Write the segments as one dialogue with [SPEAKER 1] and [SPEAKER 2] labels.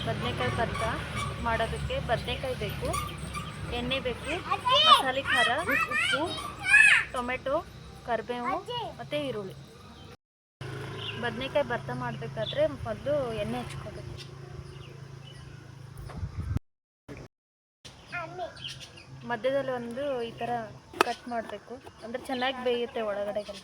[SPEAKER 1] ಬದನೆಕಾಯಿ ಭರ್ತ ಮಾಡೋದಕ್ಕೆ ಬದನೆಕಾಯಿ ಬೇಕು, ಎಣ್ಣೆ ಬೇಕು, ಮಸಾಲೆ ಖಾರ, ಉಪ್ಪು, ಟೊಮೆಟೊ, ಕರಿಬೇವು ಮತ್ತು ಈರುಳ್ಳಿ. ಬದನೆಕಾಯಿ ಭರ್ತ ಮಾಡಬೇಕಾದ್ರೆ ಮೊದಲು ಎಣ್ಣೆ ಹಚ್ಕೋಬೇಕು. ಮಧ್ಯದಲ್ಲಿ ಒಂದು ಈ ಥರ ಕಟ್ ಮಾಡಬೇಕು, ಅಂದರೆ ಚೆನ್ನಾಗಿ ಬೇಯುತ್ತೆ ಒಳಗಡೆಗೆಲ್ಲ.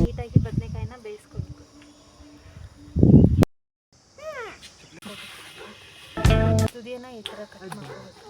[SPEAKER 1] ನೀಟಾಗಿ ಬದನೆಕಾಯಿನ ಬೇಯಿಸ್ಕೊಬೇಕು. ತುದಿಯನ್ನ ಈ ಥರ ಕಟ್ ಮಾಡ್ಕೋಬೇಕು.